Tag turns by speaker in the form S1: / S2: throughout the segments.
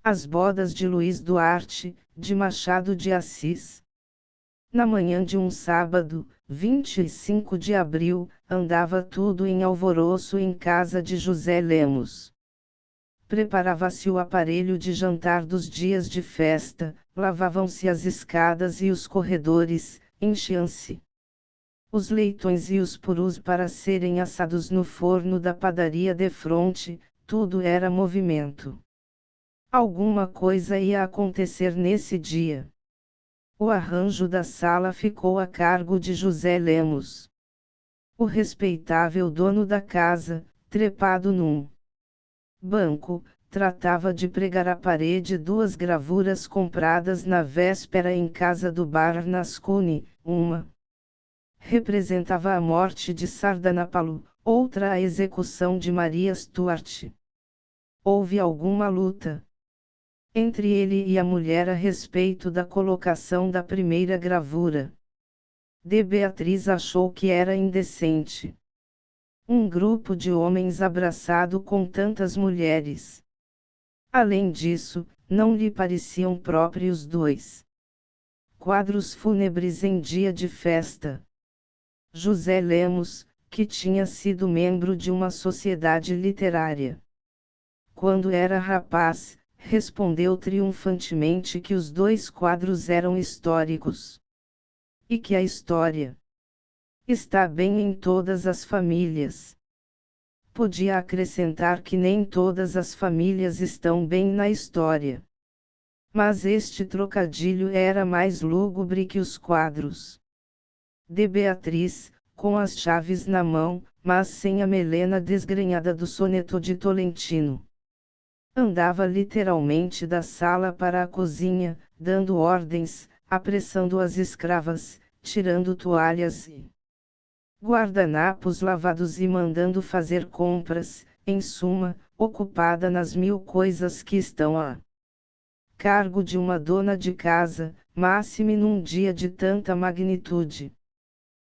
S1: As bodas de Luís Duarte, de Machado de Assis. Na manhã de um sábado, 25 de abril, andava tudo em alvoroço em casa de José Lemos. Preparava-se o aparelho de jantar dos dias de festa, lavavam-se as escadas e os corredores, enchiam-se os leitões e os purus para serem assados no forno da padaria defronte, tudo era movimento. Alguma coisa ia acontecer nesse dia. O arranjo da sala ficou a cargo de José Lemos. O respeitável dono da casa, trepado num banco, tratava de pregar à parede duas gravuras compradas na véspera em casa do Barnasconi, uma representava a morte de Sardanapalo, outra a execução de Maria Stuart. Houve alguma luta entre ele e a mulher a respeito da colocação da primeira gravura. Beatriz achou que era indecente. Um grupo de homens abraçado com tantas mulheres. Além disso, não lhe pareciam próprios dois quadros fúnebres em dia de festa. José Lemos, que tinha sido membro de uma sociedade literária quando era rapaz, respondeu triunfantemente que os dois quadros eram históricos. E que a história está bem em todas as famílias. Podia acrescentar que nem todas as famílias estão bem na história. Mas este trocadilho era mais lúgubre que os quadros. Beatriz, com as chaves na mão, mas sem a melena desgrenhada do soneto de Tolentino. Andava literalmente da sala para a cozinha, dando ordens, apressando as escravas, tirando toalhas e guardanapos lavados e mandando fazer compras, em suma, ocupada nas mil coisas que estão a cargo de uma dona de casa, máxime num dia de tanta magnitude.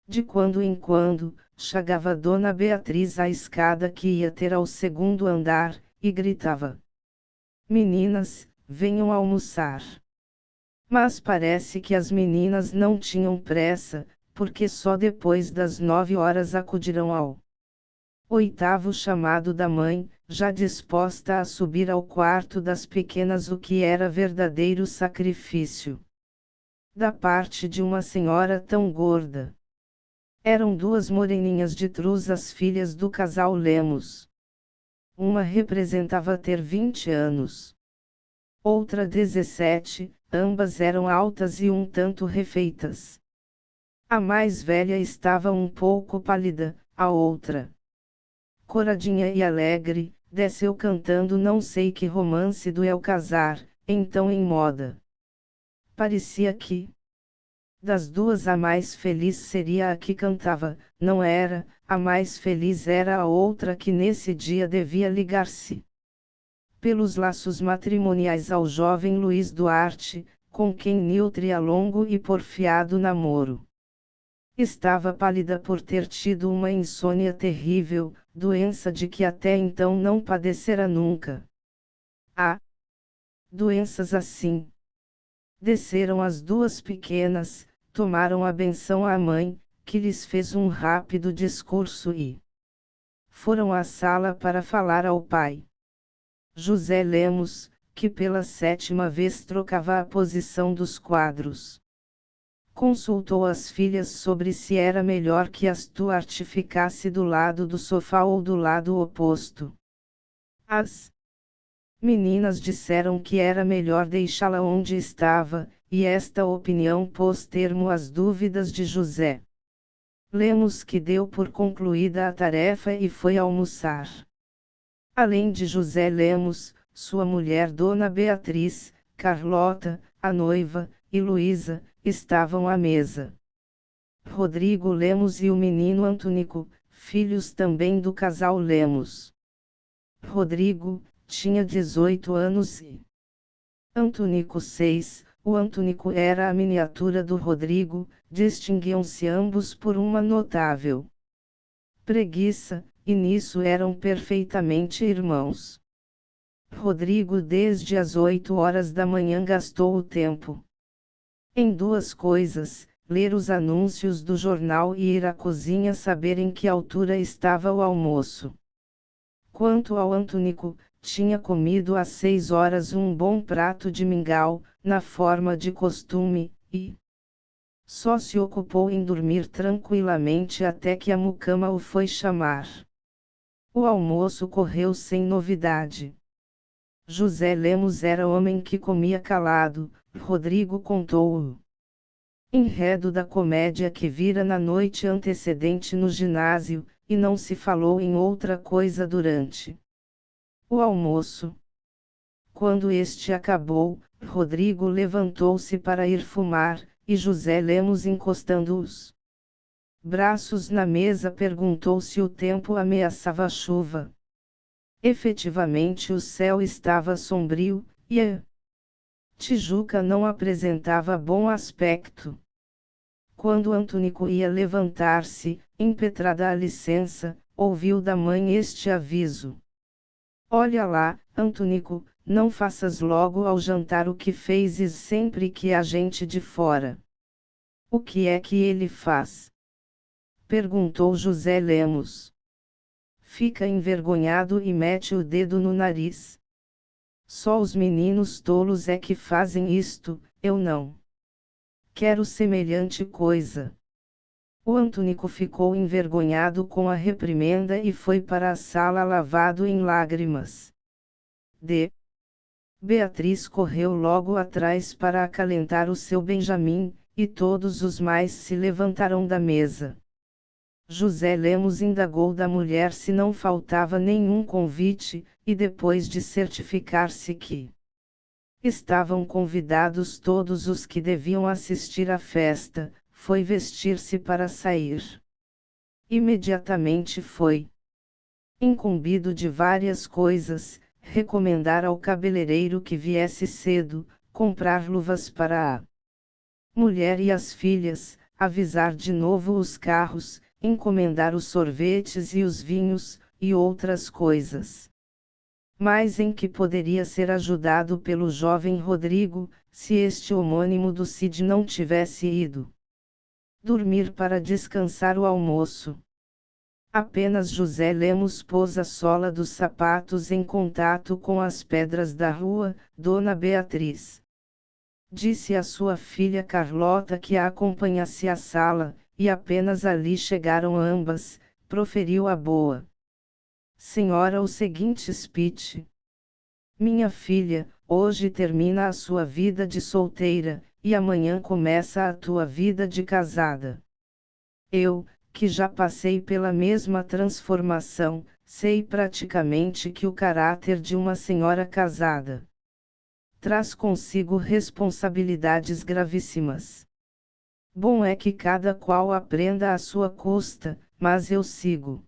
S1: De quando em quando, chegava Dona Beatriz à escada que ia ter ao segundo andar, e gritava: "Meninas, venham almoçar." Mas parece que as meninas não tinham pressa, porque só depois das 9 horas acudirão ao oitavo chamado da mãe, já disposta a subir ao quarto das pequenas, o que era verdadeiro sacrifício da parte de uma senhora tão gorda. Eram duas moreninhas de Truz, as filhas do casal Lemos. Uma representava ter 20 anos. Outra 17, ambas eram altas e um tanto refeitas. A mais velha estava um pouco pálida, a outra, coradinha e alegre, desceu cantando não sei que romance do Alcazar, então em moda. Parecia que das duas a mais feliz seria a que cantava, não era, a mais feliz era a outra que nesse dia devia ligar-se pelos laços matrimoniais ao jovem Luís Duarte, com quem nutria longo e porfiado namoro. Estava pálida por ter tido uma insônia terrível, doença de que até então não padecera nunca. Doenças assim. Desceram as duas pequenas, tomaram a benção à mãe, que lhes fez um rápido discurso e foram à sala para falar ao pai. José Lemos, que pela 7ª vez trocava a posição dos quadros, consultou as filhas sobre se era melhor que a Stuart ficasse do lado do sofá ou do lado oposto. As meninas disseram que era melhor deixá-la onde estava, e esta opinião pôs termo às dúvidas de José Lemos, que deu por concluída a tarefa e foi almoçar. Além de José Lemos, sua mulher Dona Beatriz, Carlota, a noiva, e Luísa, estavam à mesa. Rodrigo Lemos e o menino Antônico, filhos também do casal Lemos. Rodrigo tinha 18 anos e Antônico 6, o Antônico era a miniatura do Rodrigo, distinguiam-se ambos por uma notável preguiça, e nisso eram perfeitamente irmãos. Rodrigo desde as 8 horas da manhã gastou o tempo em duas coisas: ler os anúncios do jornal e ir à cozinha saber em que altura estava o almoço. Quanto ao Antônico, tinha comido às 6 horas um bom prato de mingau, na forma de costume, e só se ocupou em dormir tranquilamente até que a mucama o foi chamar. O almoço correu sem novidade. José Lemos era homem que comia calado, Rodrigo contou-o enredo da comédia que vira na noite antecedente no ginásio, e não se falou em outra coisa durante o almoço. Quando este acabou, Rodrigo levantou-se para ir fumar, e José Lemos, encostando os braços na mesa, perguntou se o tempo ameaçava chuva. Efetivamente o céu estava sombrio, e a Tijuca não apresentava bom aspecto. Quando Antônico ia levantar-se, impetrada a licença, ouviu da mãe este aviso: "Olha lá, Antônico, não faças logo ao jantar o que fezes sempre que há gente de fora." "O que é que ele faz?" perguntou José Lemos. "Fica envergonhado e mete o dedo no nariz. Só os meninos tolos é que fazem isto, eu não quero semelhante coisa." O Antônico ficou envergonhado com a reprimenda e foi para a sala lavado em lágrimas. Beatriz correu logo atrás para acalentar o seu Benjamim, e todos os mais se levantaram da mesa. José Lemos indagou da mulher se não faltava nenhum convite, e depois de certificar-se que estavam convidados todos os que deviam assistir à festa, foi vestir-se para sair. Imediatamente foi incumbido de várias coisas: recomendar ao cabeleireiro que viesse cedo, comprar luvas para a mulher e as filhas, avisar de novo os carros, encomendar os sorvetes e os vinhos, e outras coisas. Mas em que poderia ser ajudado pelo jovem Rodrigo, se este homônimo do Cid não tivesse ido dormir para descansar o almoço? Apenas José Lemos pôs a sola dos sapatos em contato com as pedras da rua. Dona Beatriz disse à sua filha Carlota que a acompanhasse à sala, e apenas ali chegaram ambas, proferiu a boa senhora o seguinte speech: "Minha filha, hoje termina a sua vida de solteira, e amanhã começa a tua vida de casada. Eu, que já passei pela mesma transformação, sei praticamente que o caráter de uma senhora casada traz consigo responsabilidades gravíssimas. Bom é que cada qual aprenda à sua custa, mas eu sigo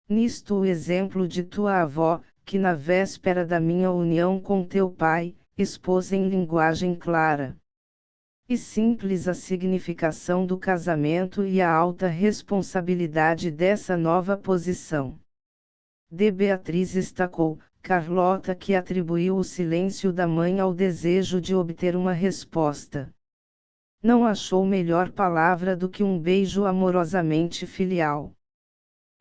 S1: nisto o exemplo de tua avó, que na véspera da minha união com teu pai, expôs em linguagem clara e simples a significação do casamento e a alta responsabilidade dessa nova posição." Beatriz estacou. Carlota, que atribuiu o silêncio da mãe ao desejo de obter uma resposta, não achou melhor palavra do que um beijo amorosamente filial.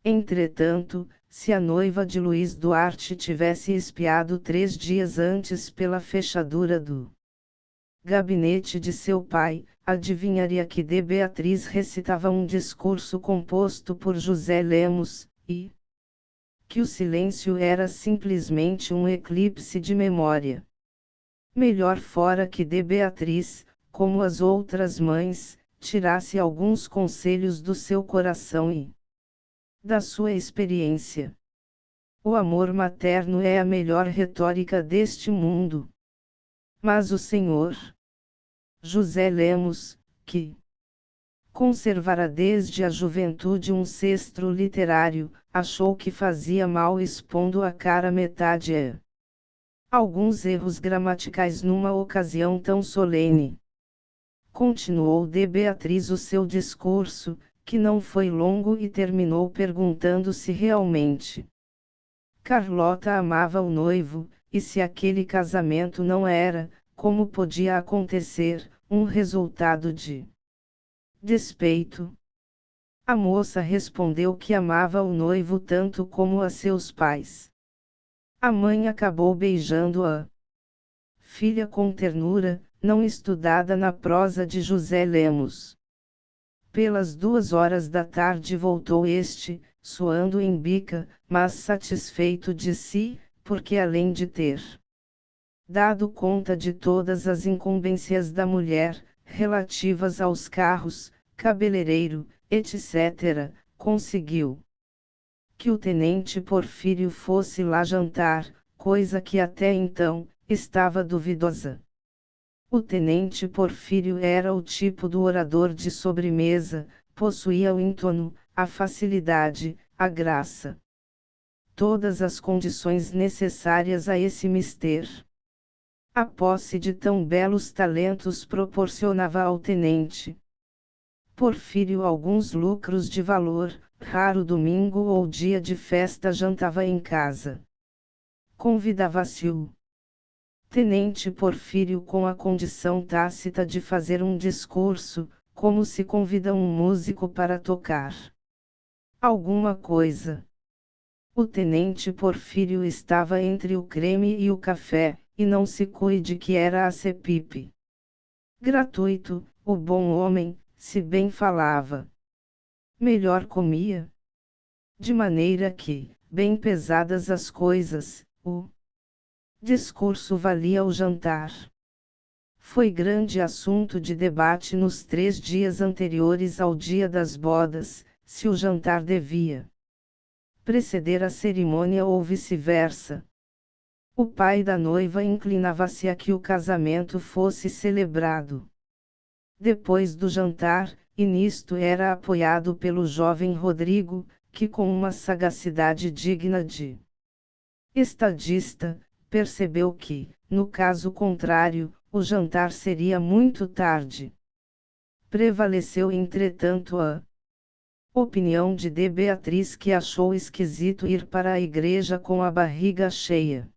S1: Entretanto, se a noiva de Luiz Duarte tivesse espiado 3 dias antes pela fechadura do gabinete de seu pai, adivinharia que Beatriz recitava um discurso composto por José Lemos, e que o silêncio era simplesmente um eclipse de memória. Melhor fora que Beatriz, como as outras mães, tirasse alguns conselhos do seu coração e da sua experiência. O amor materno é a melhor retórica deste mundo. Mas o senhor José Lemos, que conservara desde a juventude um cestro literário, achou que fazia mal expondo a cara metade a alguns erros gramaticais numa ocasião tão solene. Continuou Beatriz o seu discurso, que não foi longo, e terminou perguntando se realmente Carlota amava o noivo, e se aquele casamento não era, como podia acontecer, um resultado de despeito? A moça respondeu que amava o noivo tanto como a seus pais. A mãe acabou beijando a filha com ternura, não estudada na prosa de José Lemos. Pelas 2 horas da tarde voltou este, suando em bica, mas satisfeito de si, porque além de ter dado conta de todas as incumbências da mulher, relativas aos carros, cabeleireiro, etc., conseguiu que o tenente Porfírio fosse lá jantar, coisa que até então estava duvidosa. O tenente Porfírio era o tipo do orador de sobremesa, possuía o entono, a facilidade, a graça. Todas as condições necessárias a esse mister. A posse de tão belos talentos proporcionava ao tenente Porfírio alguns lucros de valor, raro domingo ou dia de festa jantava em casa. Convidava-se o tenente Porfírio com a condição tácita de fazer um discurso, como se convida um músico para tocar alguma coisa. O tenente Porfírio estava entre o creme e o café, e não se cuide que era a cepipe. Gratuito, o bom homem, se bem falava, melhor comia. De maneira que, bem pesadas as coisas, o discurso valia o jantar. Foi grande assunto de debate nos 3 dias anteriores ao dia das bodas, se o jantar devia preceder a cerimônia ou vice-versa. O pai da noiva inclinava-se a que o casamento fosse celebrado depois do jantar, e nisto era apoiado pelo jovem Rodrigo, que com uma sagacidade digna de estadista, percebeu que, no caso contrário, o jantar seria muito tarde. Prevaleceu entretanto a opinião de Beatriz, que achou esquisito ir para a igreja com a barriga cheia.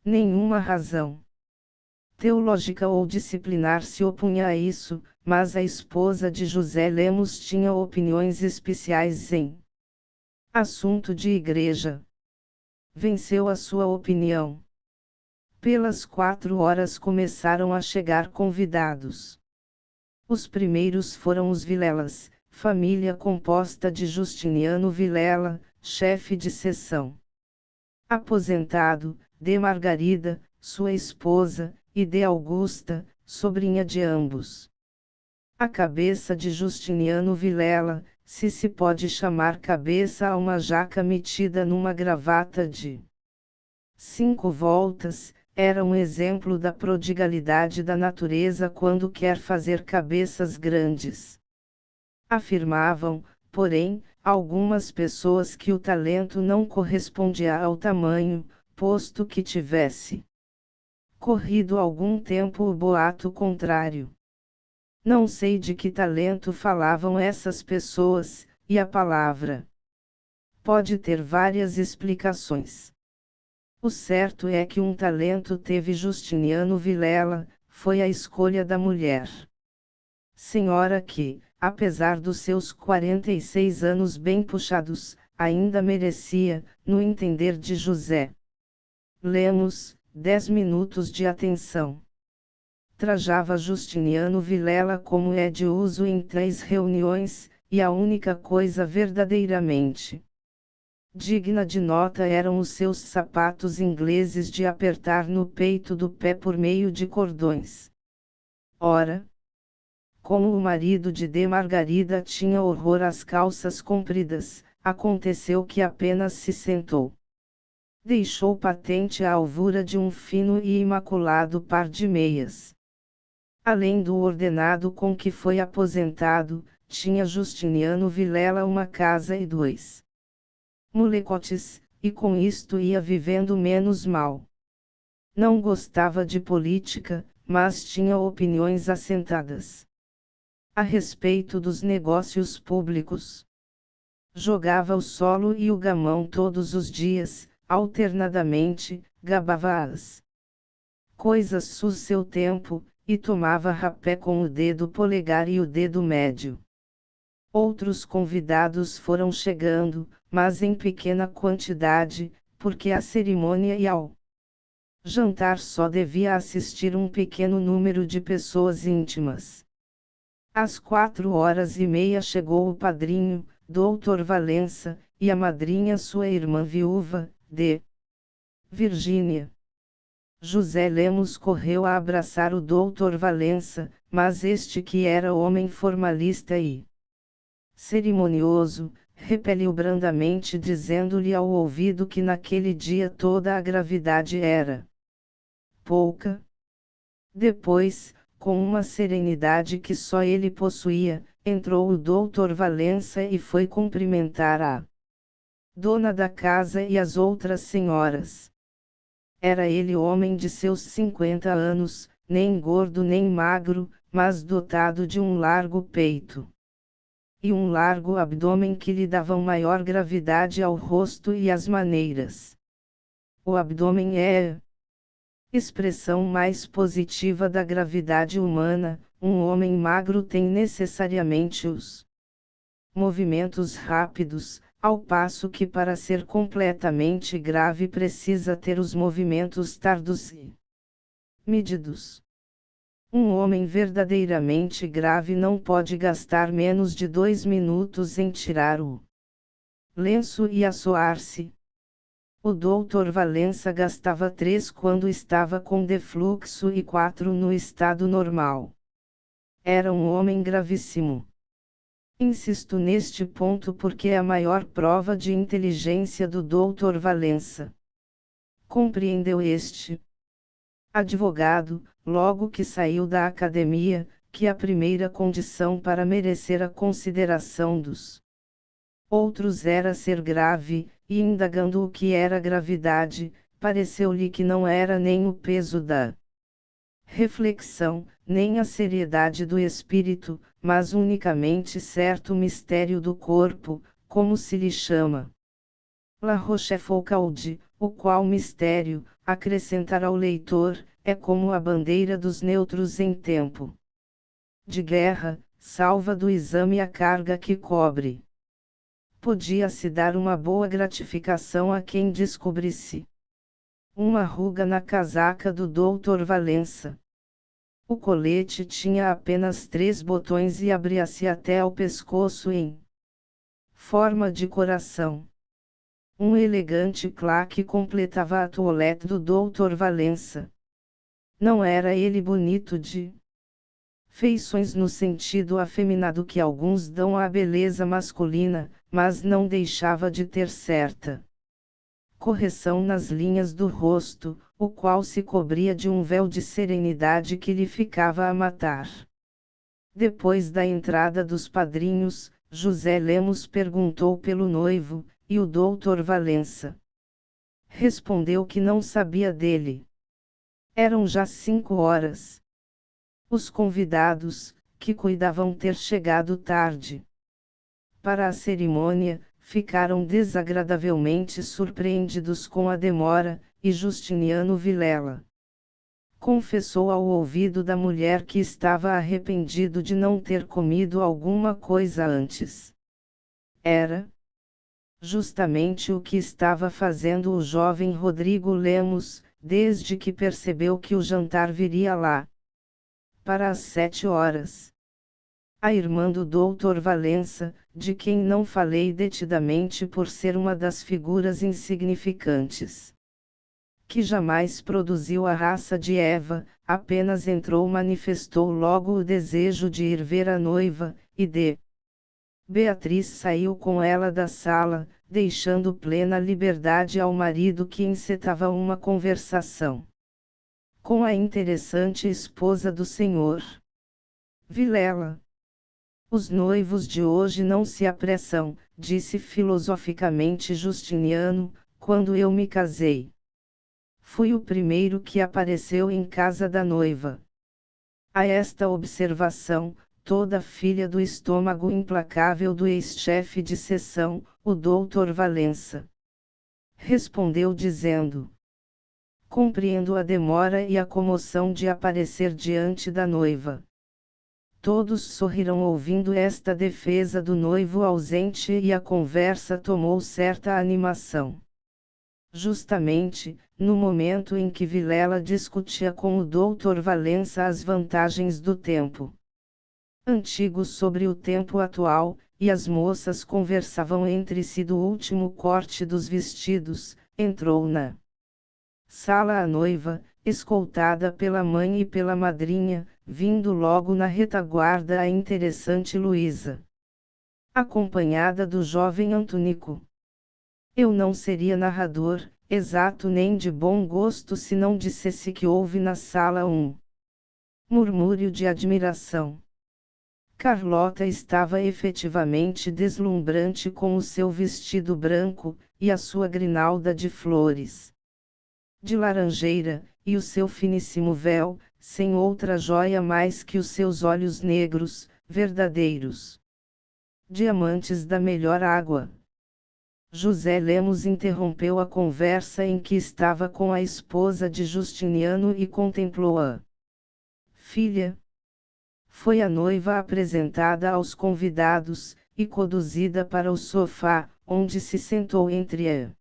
S1: Nenhuma razão teológica ou disciplinar se opunha a isso, mas a esposa de José Lemos tinha opiniões especiais em assunto de igreja. Venceu a sua opinião. Pelas 4 horas começaram a chegar convidados. Os primeiros foram os Vilelas, família composta de Justiniano Vilela, chefe de seção aposentado, de Margarida, sua esposa, e de Augusta, sobrinha de ambos. A cabeça de Justiniano Vilela, se pode chamar cabeça a uma jaca metida numa gravata de 5 voltas, era um exemplo da prodigalidade da natureza quando quer fazer cabeças grandes. Afirmavam, porém, algumas pessoas que o talento não correspondia ao tamanho, posto que tivesse corrido algum tempo o boato contrário. Não sei de que talento falavam essas pessoas, e a palavra pode ter várias explicações. O certo é que um talento teve Justiniano Vilela, foi a escolha da mulher. Senhora que, apesar dos seus 46 anos bem puxados, ainda merecia, no entender de José Lemos, 10 minutos de atenção. Trajava Justiniano Vilela como é de uso em 3 reuniões, e a única coisa verdadeiramente digna de nota eram os seus sapatos ingleses de apertar no peito do pé por meio de cordões. Ora, como o marido de Margarida tinha horror às calças compridas, aconteceu que apenas se sentou. Deixou patente a alvura de um fino e imaculado par de meias. Além do ordenado com que foi aposentado, tinha Justiniano Vilela uma casa e 2 molecotes, e com isto ia vivendo menos mal. Não gostava de política, mas tinha opiniões assentadas a respeito dos negócios públicos. Jogava o solo e o gamão todos os dias, alternadamente, gabava as coisas sus seu tempo, e tomava rapé com o dedo polegar e o dedo médio. Outros convidados foram chegando, mas em pequena quantidade, porque à cerimônia e ao jantar só devia assistir um pequeno número de pessoas íntimas. Às 4h30 chegou o padrinho, Dr. Valença, e a madrinha sua irmã viúva, de Virgínia. José Lemos correu a abraçar o Dr. Valença, mas este, que era homem formalista e cerimonioso, repeliu brandamente, dizendo-lhe ao ouvido que naquele dia toda a gravidade era pouca. Depois, com uma serenidade que só ele possuía, entrou o Dr. Valença e foi cumprimentar a dona da casa e as outras senhoras. Era ele homem de seus 50 anos, nem gordo nem magro, mas dotado de um largo peito e um largo abdômen que lhe davam maior gravidade ao rosto e às maneiras. O abdômen é expressão mais positiva da gravidade humana. Um homem magro tem necessariamente os movimentos rápidos, ao passo que para ser completamente grave precisa ter os movimentos tardos e medidos. Um homem verdadeiramente grave não pode gastar menos de 2 minutos em tirar o lenço e assoar-se. O Dr. Valença gastava 3 quando estava com defluxo e 4 no estado normal. Era um homem gravíssimo. Insisto neste ponto porque é a maior prova de inteligência do Dr. Valença. Compreendeu este advogado, logo que saiu da academia, que a primeira condição para merecer a consideração dos outros era ser grave, e indagando o que era gravidade, pareceu-lhe que não era nem o peso da reflexão, nem a seriedade do espírito, mas unicamente certo mistério do corpo, como se lhe chama La Rochefoucauld, o qual mistério, acrescentar ao leitor, é como a bandeira dos neutros em tempo de guerra, salva do exame a carga que cobre. Podia-se dar uma boa gratificação a quem descobrisse uma ruga na casaca do Dr. Valença. O colete tinha apenas 3 botões e abria-se até ao pescoço em forma de coração. Um elegante claque completava a toilette do Dr. Valença. Não era ele bonito de feições no sentido afeminado que alguns dão à beleza masculina, mas não deixava de ter certa correção nas linhas do rosto, o qual se cobria de um véu de serenidade que lhe ficava a matar. Depois da entrada dos padrinhos, José Lemos perguntou pelo noivo, e o Dr. Valença respondeu que não sabia dele. Eram já 5 horas. Os convidados, que cuidavam ter chegado tarde para a cerimônia, ficaram desagradavelmente surpreendidos com a demora, e Justiniano Vilela confessou ao ouvido da mulher que estava arrependido de não ter comido alguma coisa antes. Era justamente o que estava fazendo o jovem Rodrigo Lemos, desde que percebeu que o jantar viria lá para as 7 horas. A irmã do Dr. Valença, de quem não falei detidamente por ser uma das figuras insignificantes que jamais produziu a raça de Eva, apenas entrou, manifestou logo o desejo de ir ver a noiva, e Beatriz saiu com ela da sala, deixando plena liberdade ao marido, que encetava uma conversação com a interessante esposa do Sr. Vilela. Os noivos de hoje não se apressam, disse filosoficamente Justiniano, quando eu me casei. Fui o primeiro que apareceu em casa da noiva. A esta observação, toda filha do estômago implacável do ex-chefe de seção, o Dr. Valença respondeu dizendo: compreendo a demora e a comoção de aparecer diante da noiva. Todos sorriram ouvindo esta defesa do noivo ausente e a conversa tomou certa animação. Justamente, no momento em que Vilela discutia com o Dr. Valença as vantagens do tempo antigo sobre o tempo atual, e as moças conversavam entre si do último corte dos vestidos, entrou na sala a noiva, escoltada pela mãe e pela madrinha, vindo logo na retaguarda a interessante Luísa, acompanhada do jovem Antônico. Eu não seria narrador, exato nem de bom gosto se não dissesse que houve na sala um murmúrio de admiração. Carlota estava efetivamente deslumbrante com o seu vestido branco, e a sua grinalda de flores de laranjeira, e o seu finíssimo véu, sem outra jóia mais que os seus olhos negros, verdadeiros diamantes da melhor água. José Lemos interrompeu a conversa em que estava com a esposa de Justiniano e contemplou-a. Filha. Foi a noiva apresentada aos convidados, e conduzida para o sofá, onde se sentou entre a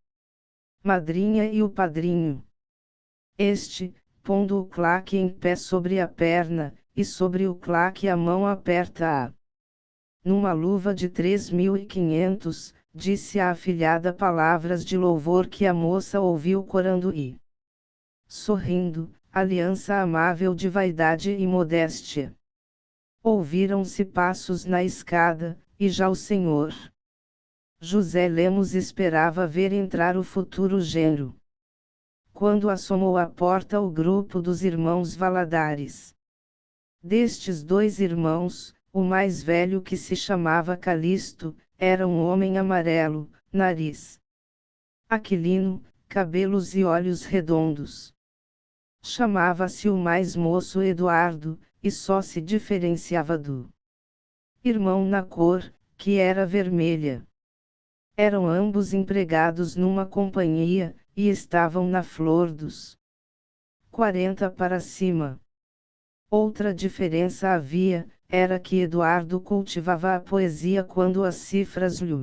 S1: madrinha e o padrinho. Este, pondo o claque em pé sobre a perna, e sobre o claque a mão aperta-a numa luva de 3.500, disse a afilhada palavras de louvor que a moça ouviu corando e, sorrindo, aliança amável de vaidade e modéstia. Ouviram-se passos na escada, e já o senhor José Lemos esperava ver entrar o futuro genro. Quando assomou à porta o grupo dos irmãos Valadares. Destes dois irmãos, o mais velho, que se chamava Calixto, era um homem amarelo, nariz aquilino, cabelos e olhos redondos. Chamava-se o mais moço Eduardo, e só se diferenciava do irmão na cor, que era vermelha. Eram ambos empregados numa companhia, e estavam na flor dos 40 para cima. Outra diferença havia, era que Eduardo cultivava a poesia quando as cifras lhe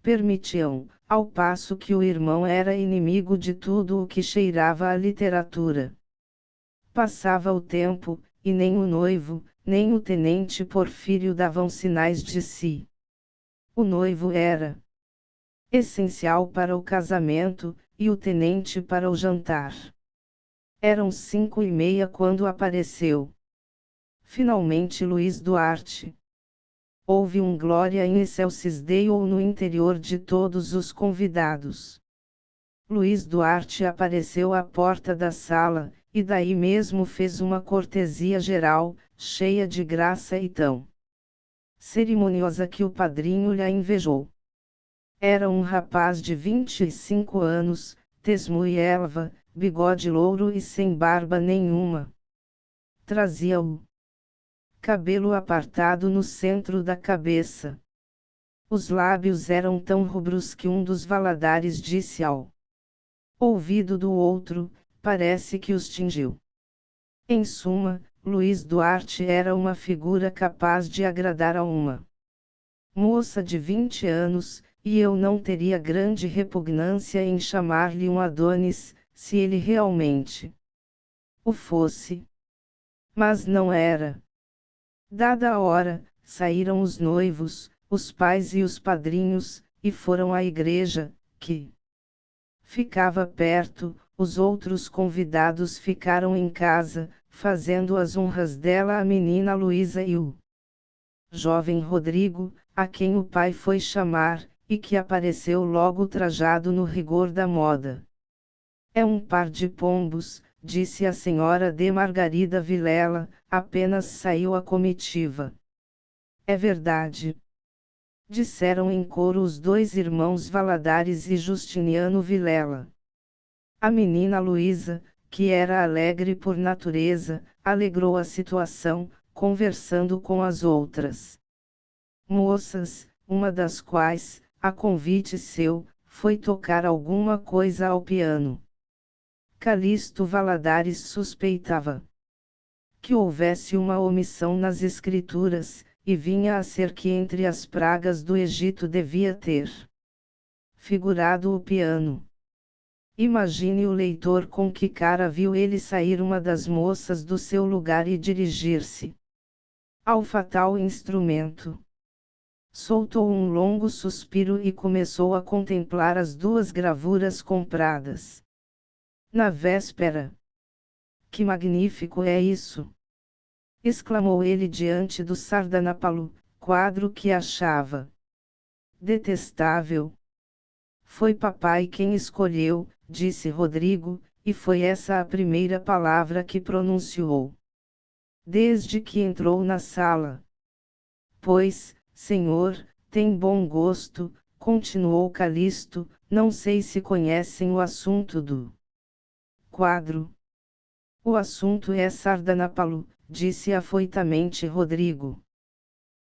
S1: permitiam, ao passo que o irmão era inimigo de tudo o que cheirava à literatura. Passava o tempo, e nem o noivo, nem o tenente Porfírio davam sinais de si. O noivo era essencial para o casamento, e o tenente para o jantar. Eram 5:30 quando apareceu finalmente Luiz Duarte. Houve um glória in excelsis Deo no interior de todos os convidados. Luiz Duarte apareceu à porta da sala, e daí mesmo fez uma cortesia geral, cheia de graça e tão cerimoniosa que o padrinho lhe invejou. Era um rapaz de 25 anos, tez muielva, bigode louro e sem barba nenhuma. Trazia o cabelo apartado no centro da cabeça. Os lábios eram tão rubros que um dos Valadares disse ao ouvido do outro, parece que os tingiu. Em suma, Luiz Duarte era uma figura capaz de agradar a uma moça de 20 anos, e eu não teria grande repugnância em chamar-lhe um Adonis, se ele realmente o fosse. Mas não era. Dada a hora, saíram os noivos, os pais e os padrinhos, e foram à igreja, que ficava perto. Os outros convidados ficaram em casa, fazendo as honras dela a menina Luísa e o jovem Rodrigo, a quem o pai foi chamar, e que apareceu logo trajado no rigor da moda. É um par de pombos, disse a senhora de Margarida Vilela, apenas saiu a comitiva. É verdade. Disseram em coro os dois irmãos Valadares e Justiniano Vilela. A menina Luísa, que era alegre por natureza, alegrou a situação, conversando com as outras moças, uma das quais, a convite seu, foi tocar alguma coisa ao piano. Calixto Valadares suspeitava que houvesse uma omissão nas escrituras, e vinha a ser que entre as pragas do Egito devia ter figurado o piano. Imagine o leitor com que cara viu ele sair uma das moças do seu lugar e dirigir-se ao fatal instrumento. Soltou um longo suspiro e começou a contemplar as duas gravuras compradas na véspera. Que magnífico é isso! Exclamou ele diante do Sardanapalo, quadro que achava detestável. Foi papai quem escolheu, disse Rodrigo, e foi essa a primeira palavra que pronunciou desde que entrou na sala. Pois, senhor, tem bom gosto, continuou Calixto, não sei se conhecem o assunto do quadro. O assunto é Sardanapalo, disse afoitamente Rodrigo.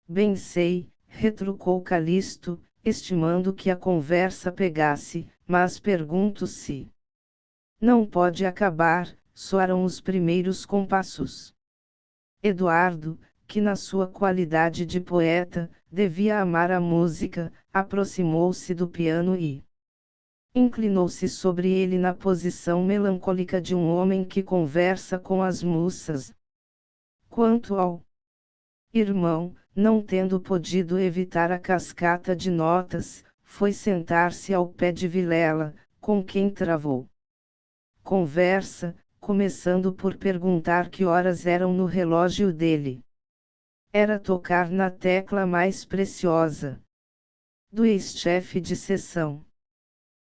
S1: Bem sei, retrucou Calixto, estimando que a conversa pegasse, mas pergunto se não pode acabar, soaram os primeiros compassos. Eduardo, que na sua qualidade de poeta, devia amar a música, aproximou-se do piano e inclinou-se sobre ele na posição melancólica de um homem que conversa com as musas. Quanto ao irmão, não tendo podido evitar a cascata de notas, foi sentar-se ao pé de Vilela, com quem travou conversa, começando por perguntar que horas eram no relógio dele. Era tocar na tecla mais preciosa do ex-chefe de seção.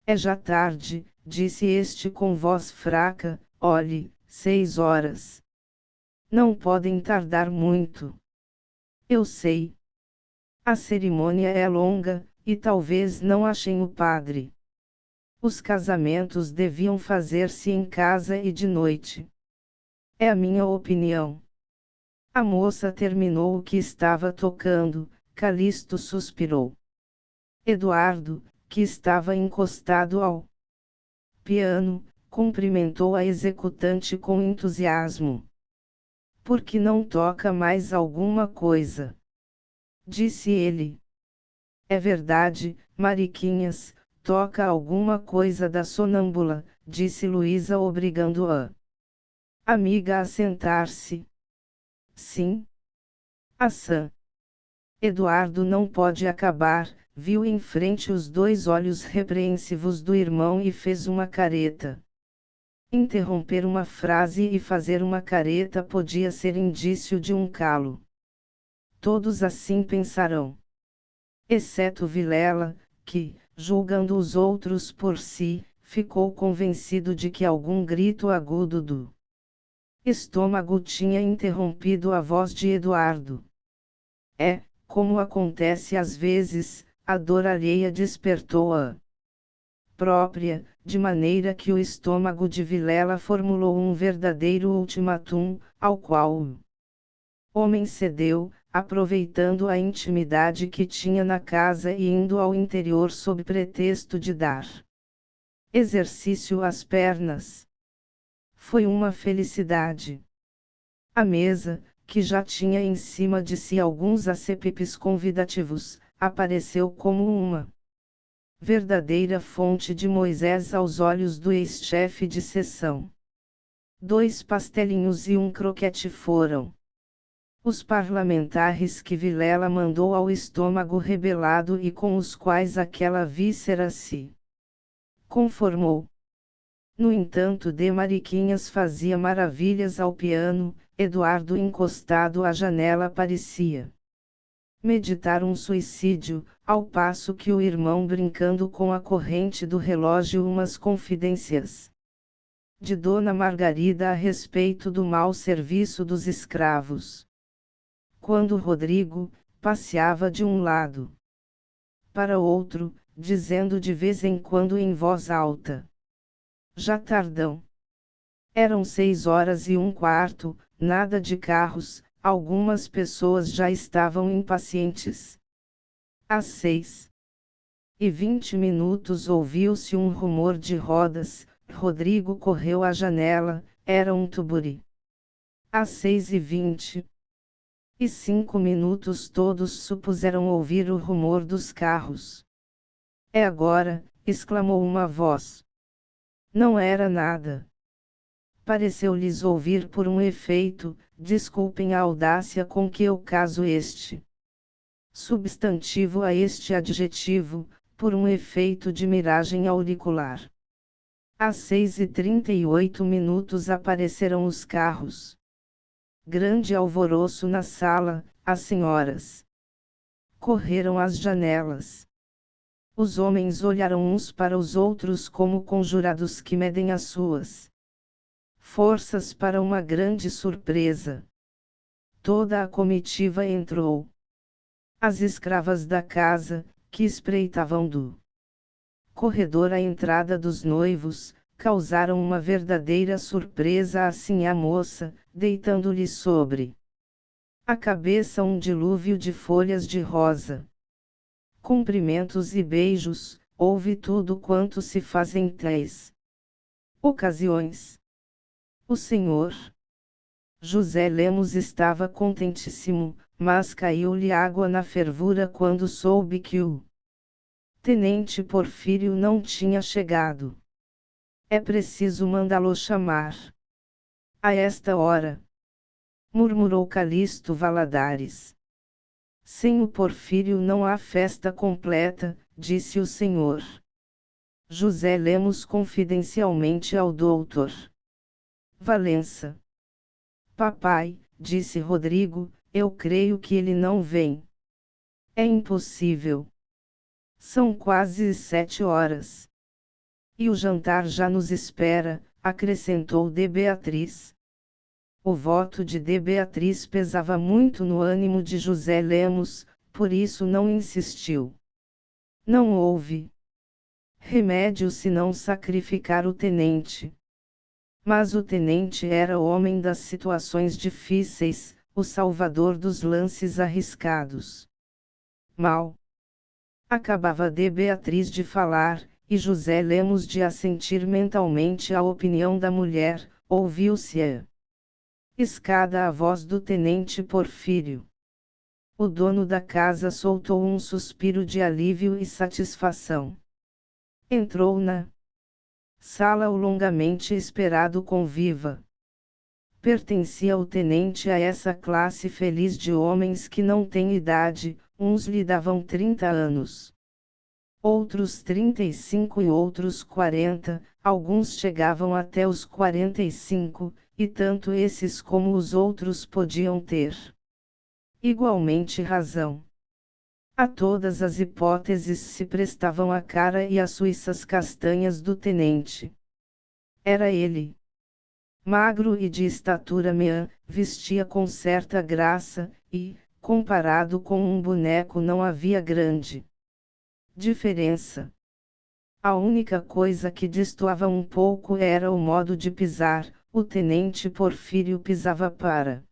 S1: É já tarde, disse este com voz fraca, olhe, 6 horas. Não podem tardar muito. Eu sei. A cerimônia é longa, e talvez não achem o padre. Os casamentos deviam fazer-se em casa e de noite. É a minha opinião. A moça terminou o que estava tocando, Calixto suspirou. Eduardo, que estava encostado ao piano, cumprimentou a executante com entusiasmo. Por que não toca mais alguma coisa? Disse ele. É verdade, Mariquinhas, toca alguma coisa da sonâmbula, disse Luísa obrigando a amiga a sentar-se. Sim. Assã. Eduardo não pode acabar, viu em frente os dois olhos repreensivos do irmão e fez uma careta. Interromper uma frase e fazer uma careta podia ser indício de um calo. Todos assim pensarão. Exceto Vilela, que, julgando os outros por si, ficou convencido de que algum grito agudo do estômago tinha interrompido a voz de Eduardo. É, como acontece às vezes, a dor alheia despertou a própria, de maneira que o estômago de Vilela formulou um verdadeiro ultimátum, ao qual o homem cedeu, aproveitando a intimidade que tinha na casa e indo ao interior sob pretexto de dar exercício às pernas. Foi uma felicidade. A mesa, que já tinha em cima de si alguns acepipes convidativos, apareceu como uma verdadeira fonte de Moisés aos olhos do ex-chefe de seção. 2 pastelinhos e um croquete foram os parlamentares que Vilela mandou ao estômago rebelado e com os quais aquela víscera se conformou. No entanto, de Mariquinhas fazia maravilhas ao piano, Eduardo encostado à janela parecia meditar um suicídio, ao passo que o irmão brincando com a corrente do relógio umas confidências de Dona Margarida a respeito do mau serviço dos escravos. Quando Rodrigo passeava de um lado para outro, dizendo de vez em quando em voz alta: já tardão. Eram 6h15, nada de carros, algumas pessoas já estavam impacientes. Às 6 e 20 minutos ouviu-se um rumor de rodas. Rodrigo correu à janela, era um tuburi. Às 6h20 e 5 minutos todos supuseram ouvir o rumor dos carros. É agora, exclamou uma voz. Não era nada. Pareceu-lhes ouvir por um efeito, desculpem a audácia com que eu caso este substantivo a este adjetivo, por um efeito de miragem auricular. Às 6h38 apareceram os carros. Grande alvoroço na sala, as senhoras correram às janelas. Os homens olharam uns para os outros como conjurados que medem as suas forças para uma grande surpresa. Toda a comitiva entrou. As escravas da casa, que espreitavam do corredor a entrada dos noivos, causaram uma verdadeira surpresa assim à moça, deitando-lhe sobre a cabeça um dilúvio de folhas de rosa. Cumprimentos e beijos, houve tudo quanto se faz em tais ocasiões. O senhor José Lemos estava contentíssimo, mas caiu-lhe água na fervura quando soube que o tenente Porfírio não tinha chegado. É preciso mandá-lo chamar. A esta hora, murmurou Calixto Valadares. Sem o Porfírio não há festa completa, disse o senhor José Lemos confidencialmente ao doutor Valença. Papai, disse Rodrigo, eu creio que ele não vem. É impossível. São quase 7 horas. E o jantar já nos espera, acrescentou de Beatriz. O voto de Beatriz pesava muito no ânimo de José Lemos, por isso não insistiu. Não houve remédio senão sacrificar o tenente. Mas o tenente era o homem das situações difíceis, o salvador dos lances arriscados. Mal acabava de Beatriz de falar, e José Lemos de assentir mentalmente à opinião da mulher, ouviu-se a escada a voz do tenente Porfírio. O dono da casa soltou um suspiro de alívio e satisfação. Entrou na sala o longamente esperado conviva. Pertencia o tenente a essa classe feliz de homens que não têm idade, uns lhe davam 30 anos. Outros 35 e outros 40, alguns chegavam até os 45, e tanto esses como os outros podiam ter igualmente razão. A todas as hipóteses se prestavam a cara e as suíças castanhas do tenente. Era ele. Magro e de estatura meã, vestia com certa graça, e, comparado com um boneco não havia grande diferença. A única coisa que destoava um pouco era o modo de pisar, o tenente Porfírio pisava para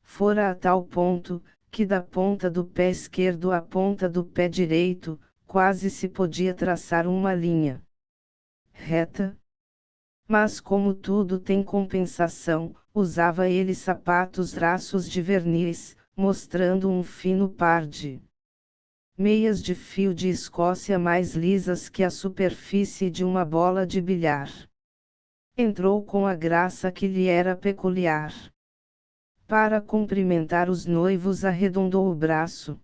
S1: fora a tal ponto, que da ponta do pé esquerdo à ponta do pé direito, quase se podia traçar uma linha reta. Mas como tudo tem compensação, usava ele sapatos raços de verniz, mostrando um fino par de meias de fio de Escócia mais lisas que a superfície de uma bola de bilhar. Entrou com a graça que lhe era peculiar. Para cumprimentar os noivos arredondou o braço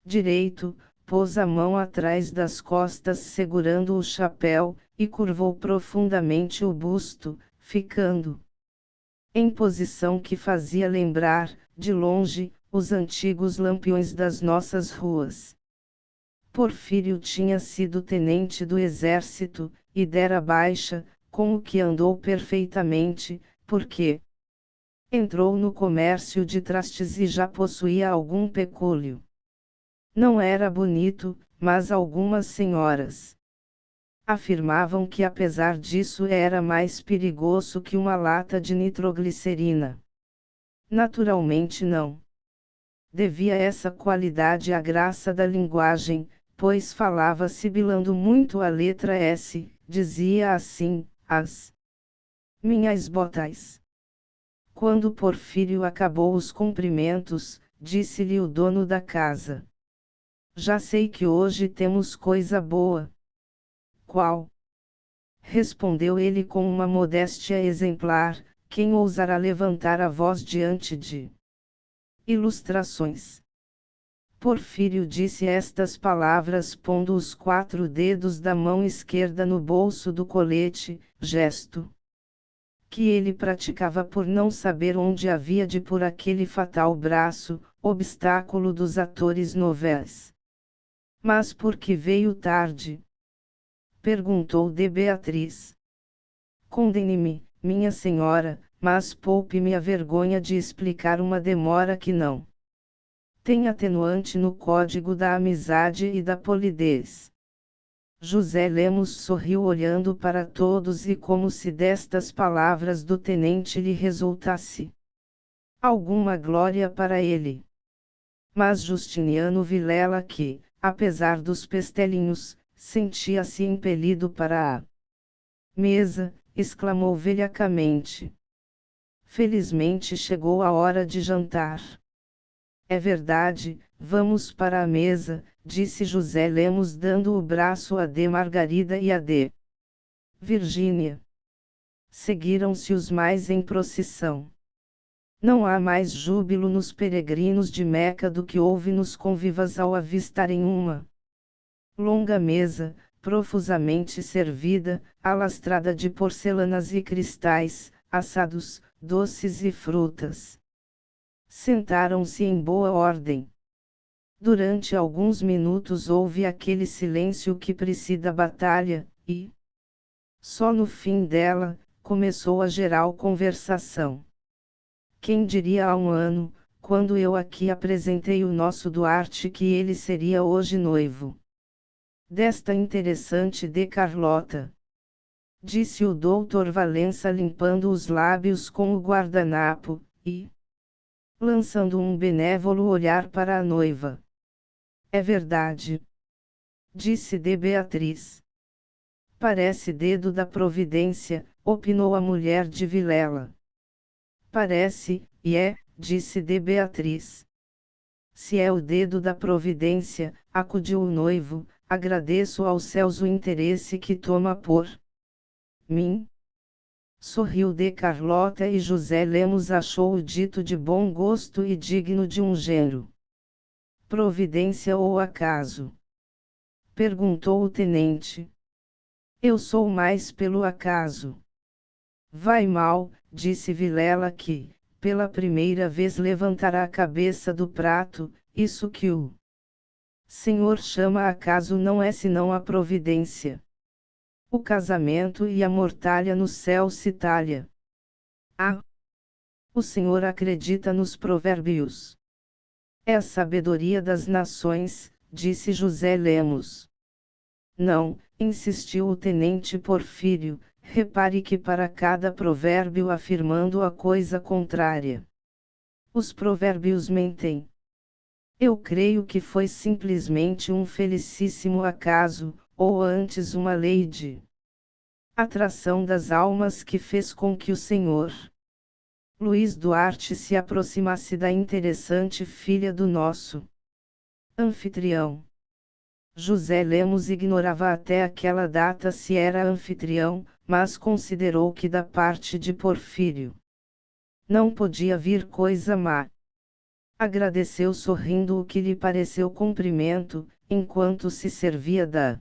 S1: direito, pôs a mão atrás das costas segurando o chapéu, e curvou profundamente o busto, ficando em posição que fazia lembrar, de longe, os antigos lampiões das nossas ruas. Porfírio tinha sido tenente do exército, e dera baixa, com o que andou perfeitamente, porque entrou no comércio de trastes e já possuía algum pecúlio. Não era bonito, mas algumas senhoras afirmavam que apesar disso era mais perigoso que uma lata de nitroglicerina. Naturalmente não. Devia essa qualidade à graça da linguagem, pois falava sibilando muito a letra S, dizia assim: as minhas botas. Quando Porfírio acabou os cumprimentos, disse-lhe o dono da casa: já sei que hoje temos coisa boa. Qual? Respondeu ele com uma modéstia exemplar. Quem ousará levantar a voz diante de ilustrações? Porfírio disse estas palavras pondo os 4 dedos da mão esquerda no bolso do colete, gesto que ele praticava por não saber onde havia de pôr aquele fatal braço, obstáculo dos atores noveis. Mas por que veio tarde? Perguntou de Beatriz. Condene-me, minha senhora, mas poupe-me a vergonha de explicar uma demora que não tem atenuante no código da amizade e da polidez. José Lemos sorriu olhando para todos e como se destas palavras do tenente lhe resultasse alguma glória para ele. Mas Justiniano Vilela que, apesar dos pestelinhos, sentia-se impelido para a mesa, exclamou velhacamente: felizmente chegou a hora de jantar. É verdade, vamos para a mesa, disse José Lemos dando o braço a de Margarida e a de Virgínia. Seguiram-se os mais em procissão. Não há mais júbilo nos peregrinos de Meca do que houve nos convivas ao avistarem uma longa mesa, profusamente servida, alastrada de porcelanas e cristais, assados, doces e frutas. Sentaram-se em boa ordem. Durante alguns minutos houve aquele silêncio que precede a batalha, e só no fim dela, começou a geral conversação. Quem diria há um ano, quando eu aqui apresentei o nosso Duarte, que ele seria hoje noivo desta interessante de Carlota? Disse o doutor Valença limpando os lábios com o guardanapo, e lançando um benévolo olhar para a noiva. É verdade, disse de Beatriz. Parece dedo da providência, opinou a mulher de Vilela. Parece, e é, disse de Beatriz. Se é o dedo da providência, acudiu o noivo, agradeço aos céus o interesse que toma por mim. Sorriu de Carlota e José Lemos achou o dito de bom gosto e digno de um gênero. Providência ou acaso? Perguntou o tenente. Eu sou mais pelo acaso. Vai mal, disse Vilela que, pela primeira vez levantará a cabeça do prato, isso que o senhor chama acaso não é senão a providência. O casamento e a mortalha no céu se talha. Ah! O senhor acredita nos provérbios. É a sabedoria das nações, disse José Lemos. Não, insistiu o tenente Porfírio, repare que para cada provérbio afirmando a coisa contrária, os provérbios mentem. Eu creio que foi simplesmente um felicíssimo acaso, ou antes uma lei de atração das almas que fez com que o senhor Luiz Duarte se aproximasse da interessante filha do nosso anfitrião. José Lemos ignorava até aquela data se era anfitrião, mas considerou que da parte de Porfírio não podia vir coisa má. Agradeceu sorrindo o que lhe pareceu cumprimento, enquanto se servia da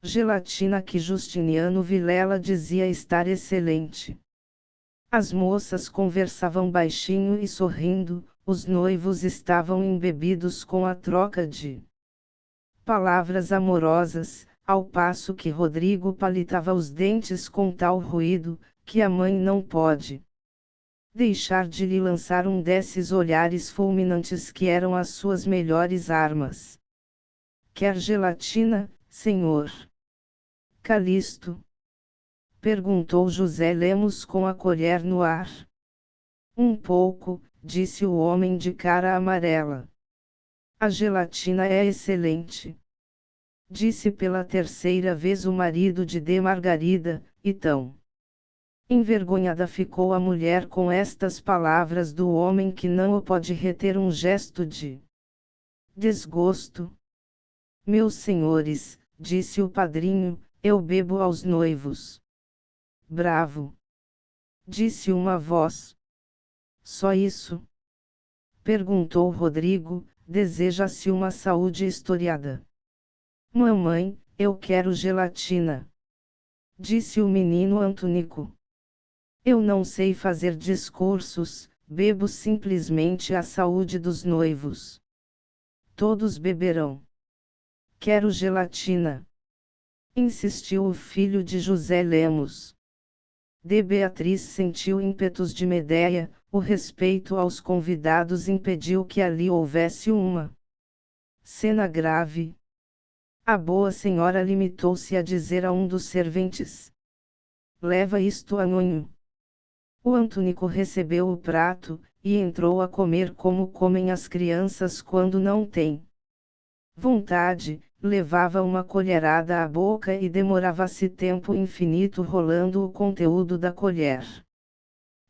S1: gelatina que Justiniano Vilela dizia estar excelente. As moças conversavam baixinho e sorrindo, os noivos estavam embebidos com a troca de palavras amorosas, ao passo que Rodrigo palitava os dentes com tal ruído, que a mãe não pode deixar de lhe lançar um desses olhares fulminantes que eram as suas melhores armas. Quer gelatina, senhor Calixto? Perguntou José Lemos com a colher no ar. Um pouco, disse o homem de cara amarela. A gelatina é excelente. disse pela terceira vez o marido de Margarida, e tão envergonhada ficou a mulher com estas palavras do homem que não o pode reter um gesto de desgosto. Meus senhores, disse o padrinho, eu bebo aos noivos. Bravo! Disse uma voz. Só isso? Perguntou Rodrigo, deseja-se uma saúde historiada. Mamãe, eu quero gelatina. Disse o menino Antônico. Eu não sei fazer discursos, bebo simplesmente a saúde dos noivos. Todos beberão. Quero gelatina. Insistiu o filho de José Lemos. Beatriz sentiu ímpetos de Medéia, o respeito aos convidados impediu que ali houvesse uma cena grave. A boa senhora limitou-se a dizer a um dos serventes: leva isto a Nhonho. O Antônico recebeu o prato, e entrou a comer como comem as crianças quando não têm vontade, levava uma colherada à boca e demorava-se tempo infinito rolando o conteúdo da colher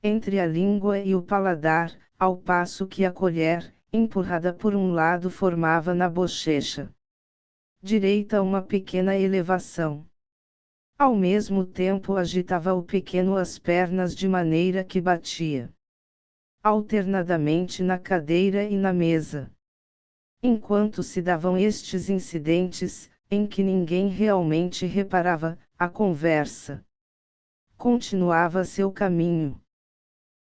S1: entre a língua e o paladar, ao passo que a colher, empurrada por um lado, formava na bochecha direita uma pequena elevação. Ao mesmo tempo agitava o pequeno as pernas de maneira que batia alternadamente na cadeira e na mesa. Enquanto se davam estes incidentes, em que ninguém realmente reparava, a conversa continuava seu caminho.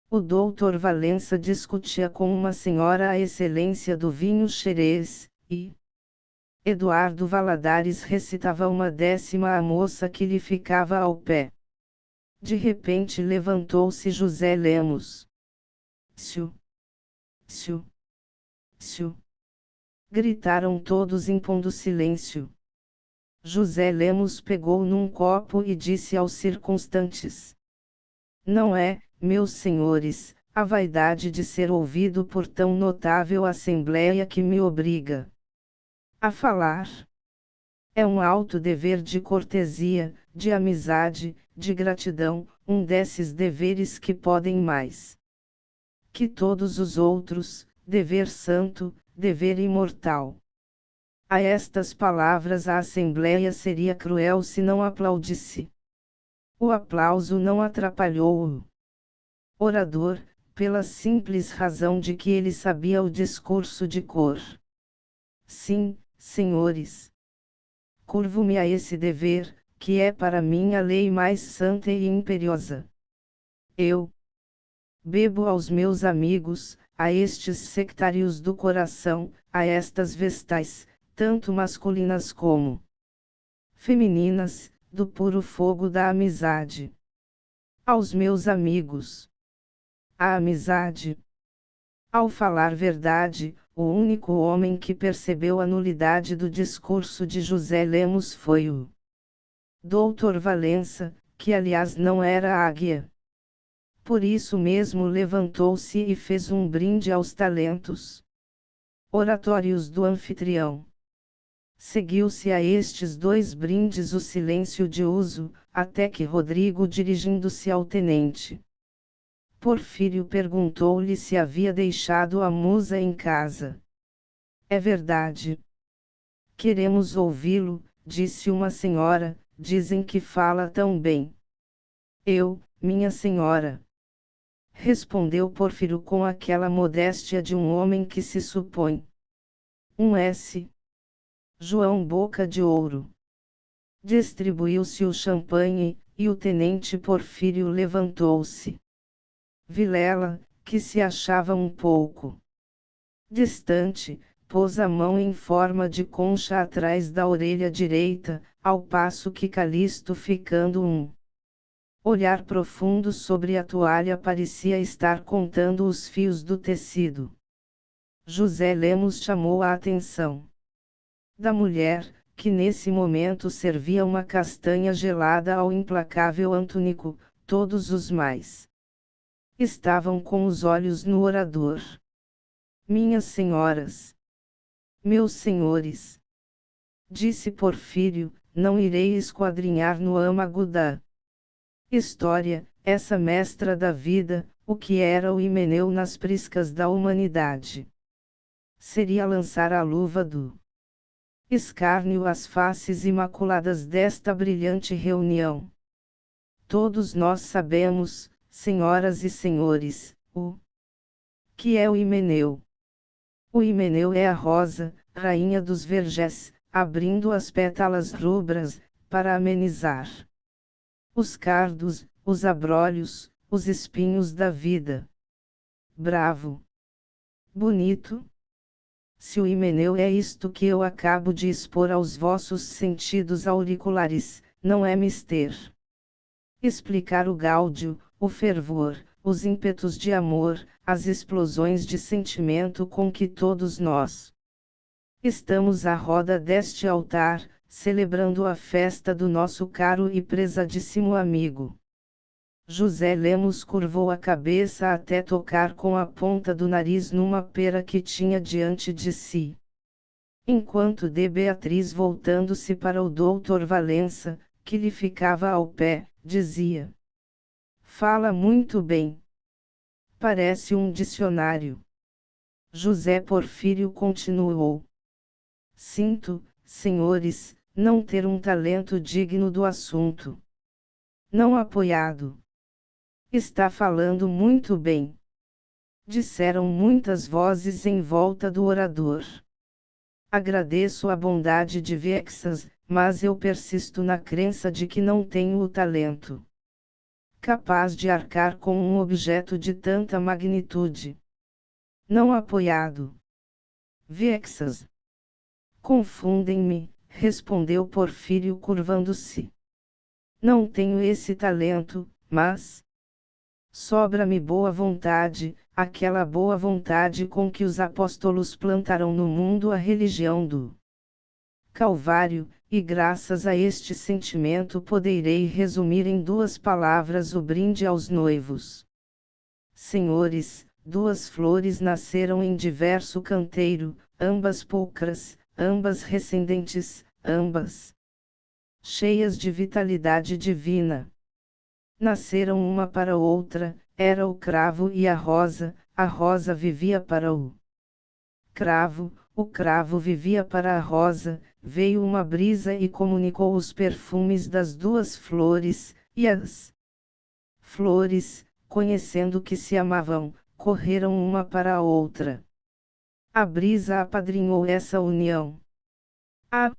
S1: O doutor Valença discutia com uma senhora a excelência do vinho xerez, e Eduardo Valadares recitava uma décima à moça que lhe ficava ao pé. De repente levantou-se José Lemos. Siu! Siu! Siu! Gritaram todos impondo silêncio. José Lemos pegou num copo e disse aos circunstantes: não é, meus senhores, a vaidade de ser ouvido por tão notável assembleia que me obriga a falar. É um alto dever de cortesia, de amizade, de gratidão, um desses deveres que podem mais que todos os outros, dever santo, dever imortal. A estas palavras a assembleia seria cruel se não aplaudisse. O aplauso não atrapalhou o orador, pela simples razão de que ele sabia o discurso de cor. Sim, senhores. Curvo-me a esse dever, que é para mim a lei mais santa e imperiosa. Eu bebo aos meus amigos, a estes sectários do coração, a estas vestais, tanto masculinas como femininas, do puro fogo da amizade. Aos meus amigos. A amizade. Ao falar verdade, o único homem que percebeu a nulidade do discurso de José Lemos foi o doutor Valença, que aliás não era águia. Por isso mesmo levantou-se e fez um brinde aos talentos oratórios do anfitrião. Seguiu-se a estes dois brindes o silêncio de uso, até que Rodrigo, dirigindo-se ao tenente Porfírio, perguntou-lhe se havia deixado a musa em casa. É verdade. Queremos ouvi-lo, disse uma senhora, dizem que fala tão bem. Minha senhora. Respondeu Porfírio com aquela modéstia de um homem que se supõe um S. João Boca de Ouro. Distribuiu-se o champanhe, e o tenente Porfírio levantou-se. Vilela, que se achava um pouco distante, pôs a mão em forma de concha atrás da orelha direita, ao passo que Calixto, ficando um olhar profundo sobre a toalha, parecia estar contando os fios do tecido. José Lemos chamou a atenção da mulher, que nesse momento servia uma castanha gelada ao implacável Antônico. Todos os mais estavam com os olhos no orador. Minhas senhoras, meus senhores, disse Porfírio, não irei esquadrinhar no âmago da história, essa mestra da vida, o que era o Himeneu nas priscas da humanidade. Seria lançar a luva do escárnio às faces imaculadas desta brilhante reunião. Todos nós sabemos, senhoras e senhores, o que é o Himeneu. O Himeneu é a rosa, rainha dos vergés, abrindo as pétalas rubras, para amenizar os cardos, os abrolhos, os espinhos da vida. Bravo! Bonito! Se o Himeneu é isto que eu acabo de expor aos vossos sentidos auriculares, não é mister explicar o gáudio, o fervor, os ímpetos de amor, as explosões de sentimento com que todos nós estamos à roda deste altar, celebrando a festa do nosso caro e prezadíssimo amigo. José Lemos curvou a cabeça até tocar com a ponta do nariz numa pera que tinha diante de si. Enquanto de Beatriz, voltando-se para o doutor Valença, que lhe ficava ao pé, dizia: fala muito bem. Parece um dicionário. José Porfírio continuou: sinto, senhores, não ter um talento digno do assunto. Não apoiado. Está falando muito bem. Disseram muitas vozes em volta do orador. Agradeço a bondade de Vexas, mas eu persisto na crença de que não tenho o talento capaz de arcar com um objeto de tanta magnitude. Não apoiado. Vexas. Confundem-me, respondeu Porfírio curvando-se. Não tenho esse talento, mas sobra-me boa vontade, aquela boa vontade com que os apóstolos plantaram no mundo a religião do Calvário, e graças a este sentimento poderei resumir em 2 palavras o brinde aos noivos. Senhores, 2 flores nasceram em diverso canteiro, ambas pulcras, ambas recendentes, ambas cheias de vitalidade divina. Nasceram uma para outra, era o cravo e a rosa vivia para o cravo vivia para a rosa. Veio uma brisa e comunicou os perfumes das 2 flores, e as flores, conhecendo que se amavam, correram uma para a outra. A brisa apadrinhou essa união. A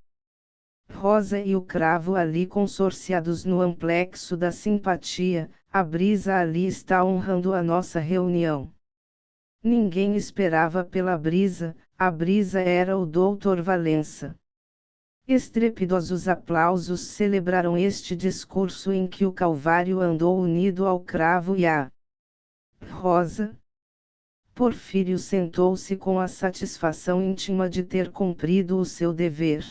S1: rosa e o cravo ali consorciados no amplexo da simpatia, a brisa ali está honrando a nossa reunião. Ninguém esperava pela brisa, a brisa era o doutor Valença. Estrepidosos aplausos celebraram este discurso em que o Calvário andou unido ao cravo e à rosa. Porfírio sentou-se com a satisfação íntima de ter cumprido o seu dever.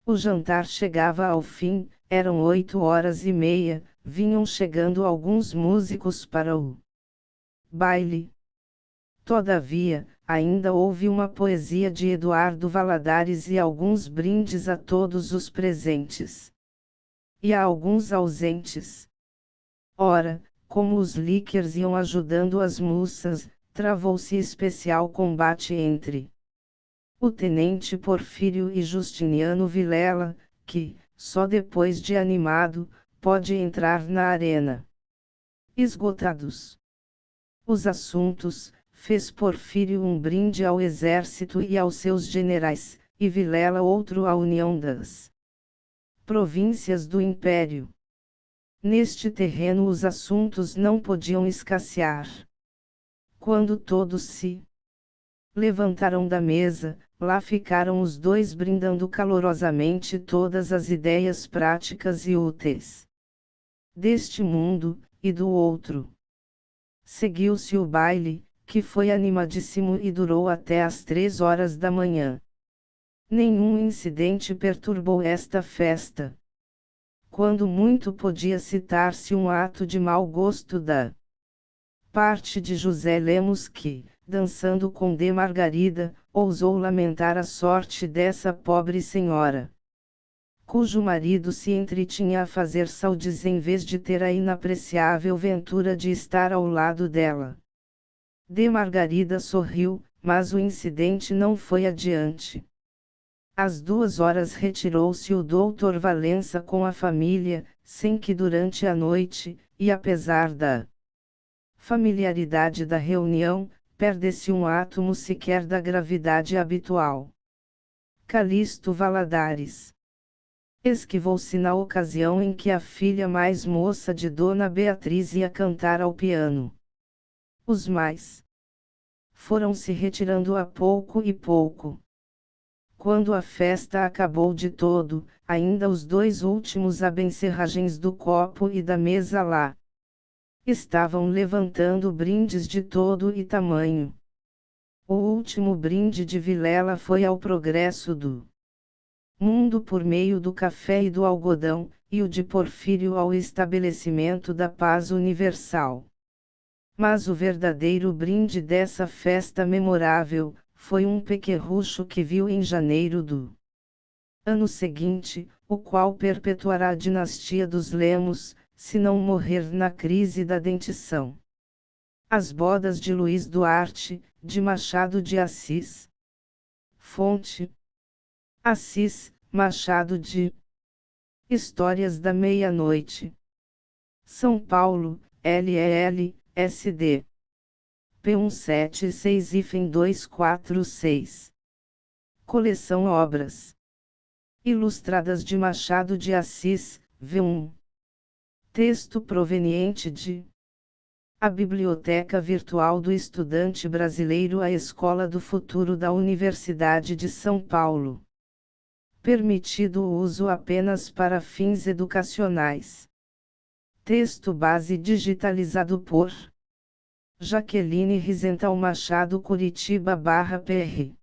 S1: O jantar chegava ao fim, eram 8h30, vinham chegando alguns músicos para o baile. Todavia, ainda houve uma poesia de Eduardo Valadares e alguns brindes a todos os presentes. E a alguns ausentes. Ora, como os líquers iam ajudando as moças, travou-se especial combate entre o tenente Porfírio e Justiniano Vilela, que, só depois de animado, pode entrar na arena. Esgotados os assuntos, fez Porfírio um brinde ao exército e aos seus generais, e Vilela outro à união das províncias do império. Neste terreno os assuntos não podiam escassear. Quando todos se levantaram da mesa, lá ficaram os 2 brindando calorosamente todas as ideias práticas e úteis deste mundo, e do outro. Seguiu-se o baile, que foi animadíssimo e durou até às 3h da manhã. Nenhum incidente perturbou esta festa. Quando muito podia citar-se um ato de mau gosto da parte de José Lemos que, dançando com de Margarida, ousou lamentar a sorte dessa pobre senhora, cujo marido se entretinha a fazer saúdes em vez de ter a inapreciável ventura de estar ao lado dela. De Margarida sorriu, mas o incidente não foi adiante. Às 2 horas retirou-se o Dr. Valença com a família, sem que durante a noite, e apesar da familiaridade da reunião, perdesse um átomo sequer da gravidade habitual. Calixto Valadares esquivou-se na ocasião em que a filha mais moça de Dona Beatriz ia cantar ao piano. Os mais foram se retirando a pouco e pouco. Quando a festa acabou de todo, ainda os 2 últimos abencerragens do copo e da mesa lá estavam levantando brindes de todo e tamanho. O último brinde de Vilela foi ao progresso do mundo por meio do café e do algodão, e o de Porfírio ao estabelecimento da paz universal. Mas o verdadeiro brinde dessa festa memorável foi um pequerrucho que viu em janeiro do ano seguinte, o qual perpetuará a dinastia dos Lemos, se não morrer na crise da dentição. As bodas de Luís Duarte, de Machado de Assis. Fonte: Assis, Machado de Histórias da Meia-Noite. São Paulo, LEL, SD. P176-246. Coleção Obras Ilustradas de Machado de Assis, V1. Texto proveniente de A Biblioteca Virtual do Estudante Brasileiro, a Escola do Futuro da Universidade de São Paulo. Permitido o uso apenas para fins educacionais. Texto base digitalizado por Jaqueline Rizental Machado, Curitiba/PR.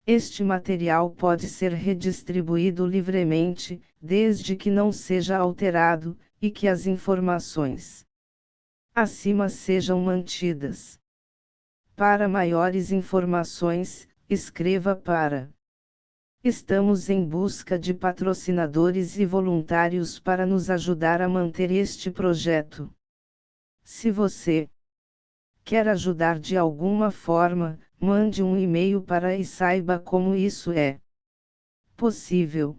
S1: Este material pode ser redistribuído livremente, desde que não seja alterado, e que as informações acima sejam mantidas. Para maiores informações, escreva para. Estamos em busca de patrocinadores e voluntários para nos ajudar a manter este projeto. Se você quer ajudar de alguma forma, mande um e-mail para e saiba como isso é possível.